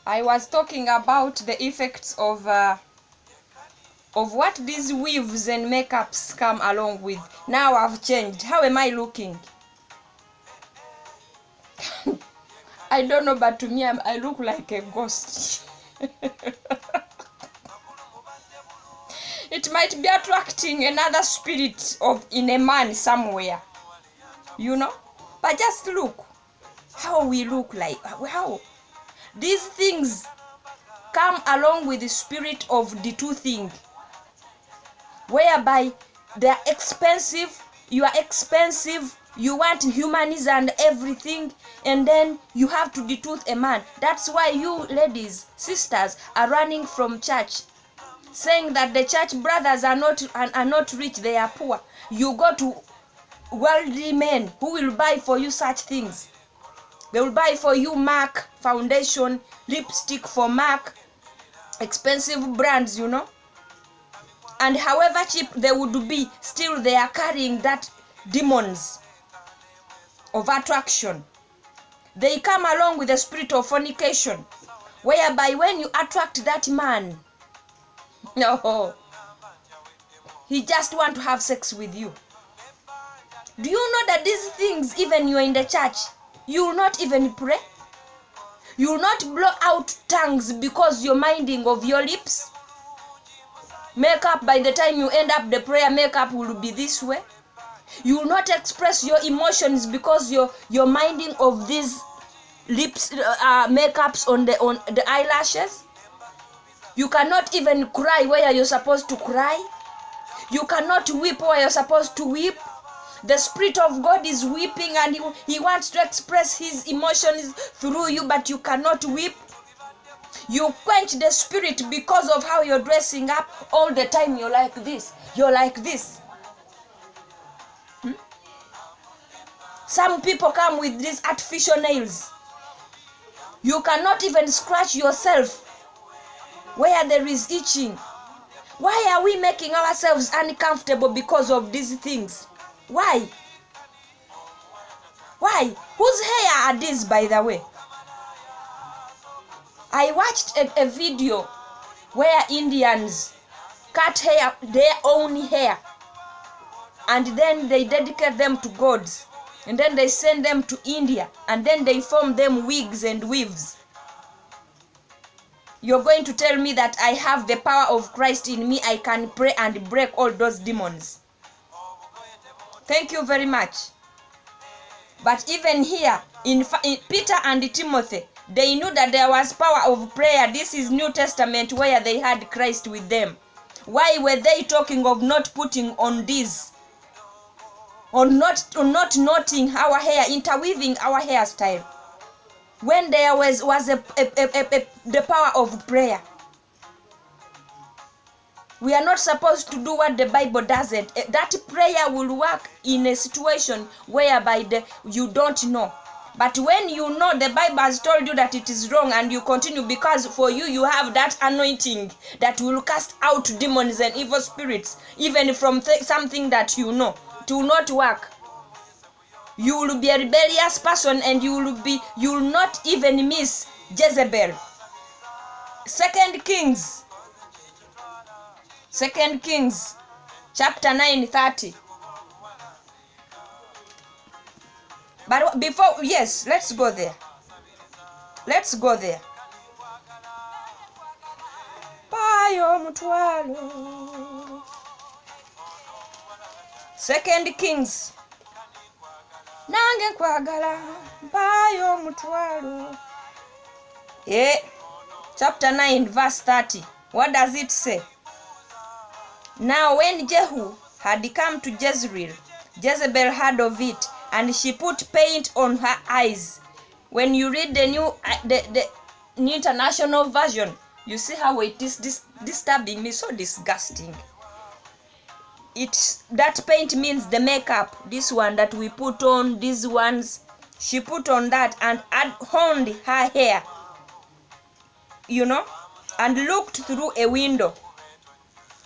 I was talking about the effects of what these weaves and makeups come along with. Now I've changed. How am I looking? I don't know, but to me I look like a ghost. It might be attracting another spirit in a man somewhere, you know. But just look how we look like. How these things come along with the spirit of the two things, whereby they are expensive. You are expensive. You want humanism and everything, and then you have to detooth a man. That's why you ladies, sisters, are running from church, saying that the church brothers are not rich, they are poor. You go to worldly men who will buy for you such things. They will buy for you MAC foundation, lipstick for MAC, expensive brands, you know. And however cheap they would be, still they are carrying that demons of attraction. They come along with the spirit of fornication, whereby when you attract that man, no, he just want to have sex with you. Do you know that these things, even you are in the church, you will not even pray? You will not blow out tongues because you're minding of your lips. Makeup, by the time you end up the prayer, makeup will be this way. You will not express your emotions because you're minding of these lips, makeups on the eyelashes. You cannot even cry where you're supposed to cry. You cannot weep where you're supposed to weep. The Spirit of God is weeping and he wants to express his emotions through you, but you cannot weep. You quench the Spirit because of how you're dressing up. All the time you're like this. You're like this. Some people come with these artificial nails. You cannot even scratch yourself where there is itching. Why are we making ourselves uncomfortable because of these things? Why? Why? Whose hair are these, by the way? I watched a video where Indians cut their own hair, and then they dedicate them to gods, and then they send them to India, and then they form them wigs and weaves. You're going to tell me that I have the power of Christ in me, I can pray and break all those demons? Thank you very much. But even here, in Peter and Timothy, they knew that there was power of prayer. This is New Testament where they had Christ with them. Why were they talking of not putting on this? Or not knotting our hair, interweaving our hairstyle? When there was the power of prayer. We are not supposed to do what the Bible doesn't. That prayer will work in a situation whereby you don't know. But when you know, the Bible has told you that it is wrong, and you continue, because for you have that anointing that will cast out demons and evil spirits, even from something that you know. It will not work. You will be a rebellious person, and you will not even miss Jezebel. 2 Kings chapter 9:30. But before, yes, let's go there. Let's go there. Payo mutwalo. 2 Kings. Nange kwagala payo mutwalo. Chapter 9 verse 30. What does it say? Now when Jehu had come to Jezreel, Jezebel heard of it, and she put paint on her eyes. When you read the New International Version, you see how it is disturbing me, so disgusting. That paint means the makeup, this one that we put on, these ones. She put on that and adorned her hair, you know, and looked through a window.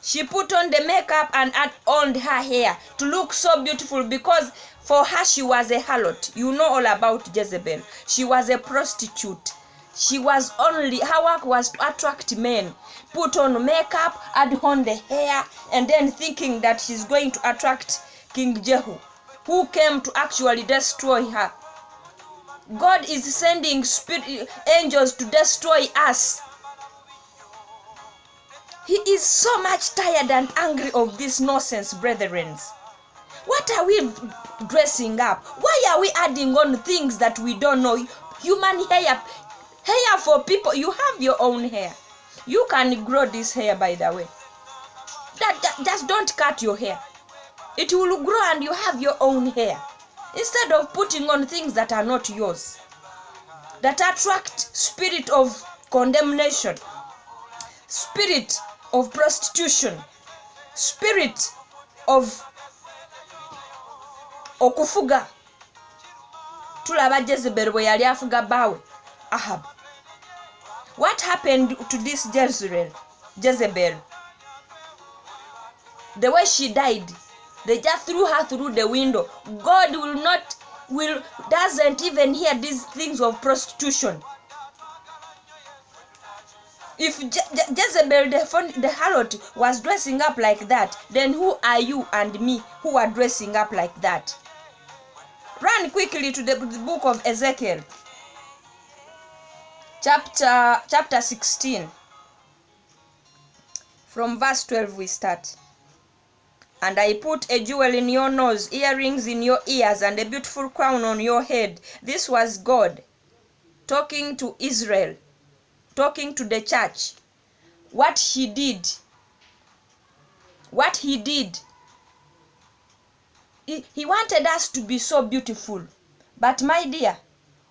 She put on the makeup and adorned her hair to look so beautiful, because for her she was a harlot. You know all about Jezebel. She was a prostitute. her work was to attract men, put on makeup, add on the hair, and then thinking that she's going to attract King Jehu, who came to actually destroy her. God is sending angels to destroy us. He is so much tired and angry of this nonsense, brethren. What are we dressing up? Why are we adding on things that we don't know? Human hair for people. You have your own hair. You can grow this hair, by the way. Just don't cut your hair. It will grow and you have your own hair. Instead of putting on things that are not yours, that attract spirit of condemnation, spirit of prostitution, spirit of okufuga. Tulaba Jezebel bwe yali afuga bawe Ahab. What happened to this Jezebel? The way she died, they just threw her through the window. God doesn't even hear these things of prostitution. If Jezebel the harlot was dressing up like that, then who are you and me who are dressing up like that? Run quickly to the book of Ezekiel, chapter 16. From verse 12 we start. And I put a jewel in your nose, earrings in your ears, and a beautiful crown on your head. This was God talking to Israel, talking to the church. What he did. He wanted us to be so beautiful. But my dear,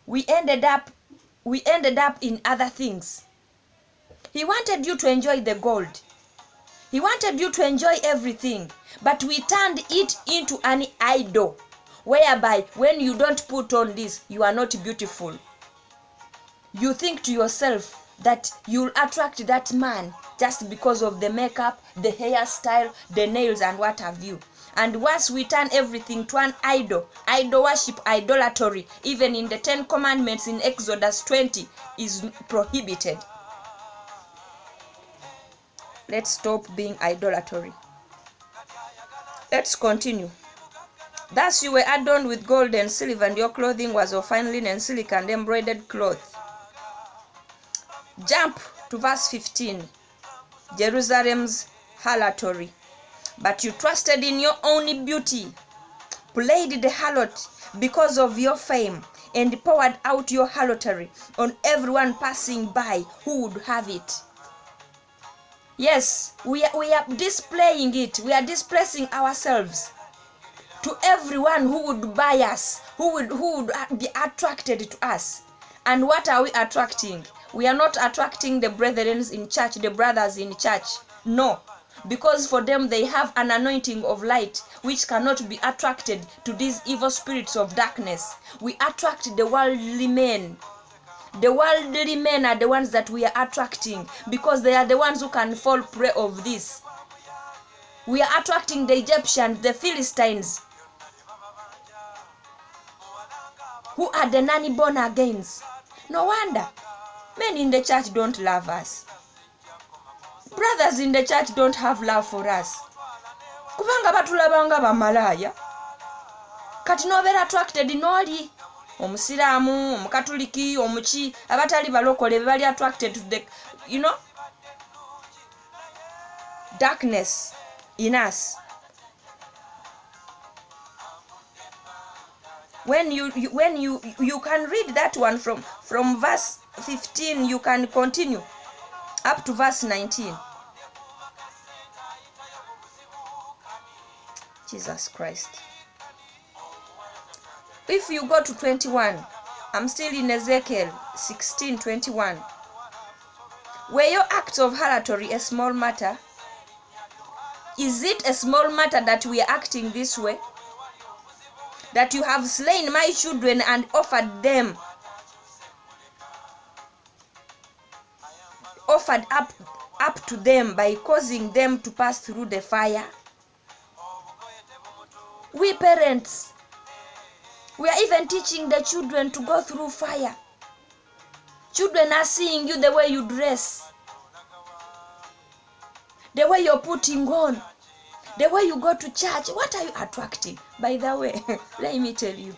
we ended up in other things. He wanted you to enjoy the gold. He wanted you to enjoy everything, but we turned it into an idol, whereby when you don't put on this, you are not beautiful. You think to yourself that you'll attract that man just because of the makeup, the hairstyle, the nails, and what have you. And once we turn everything to an idol worship, idolatry, even in the 10 Commandments in Exodus 20, is prohibited. Let's stop being idolatry. Let's continue. Thus you were adorned with gold and silver, and your clothing was of fine linen, silk, and embroidered cloth. Jump to verse 15. Jerusalem's harlotry. But you trusted in your own beauty, played the harlot because of your fame, and poured out your harlotry on everyone passing by who would have it. Yes, we are displaying it. We are displaying ourselves to everyone who would buy us, who would be attracted to us. And what are we attracting? We are not attracting the brethren in church, the brothers in church. No, because for them they have an anointing of light which cannot be attracted to these evil spirits of darkness. We attract the worldly men. The worldly men are the ones that we are attracting because they are the ones who can fall prey of this. We are attracting the Egyptians, the Philistines, who are the nanny born agains. No wonder men in the church don't love us. Brothers in the church don't have love for us. Kubanga batulabanga bamalaya. Kati nobera attracted noli. Omusiramu, omukatoliki, omuchi, abatali balokole bali attracted to the, darkness in us. When you can read that one from verse 15, you can continue up to verse 19. Jesus Christ. If you go to 21, I'm still in Ezekiel 16:21. Were your acts of harlotry a small matter? Is it a small matter that we are acting this way? That you have slain my children and offered up to them by causing them to pass through the fire? We parents, we are even teaching the children to go through fire. Children are seeing you, the way you dress, the way you're putting on, the way you go to church. What are you attracting? By the way, let me tell you,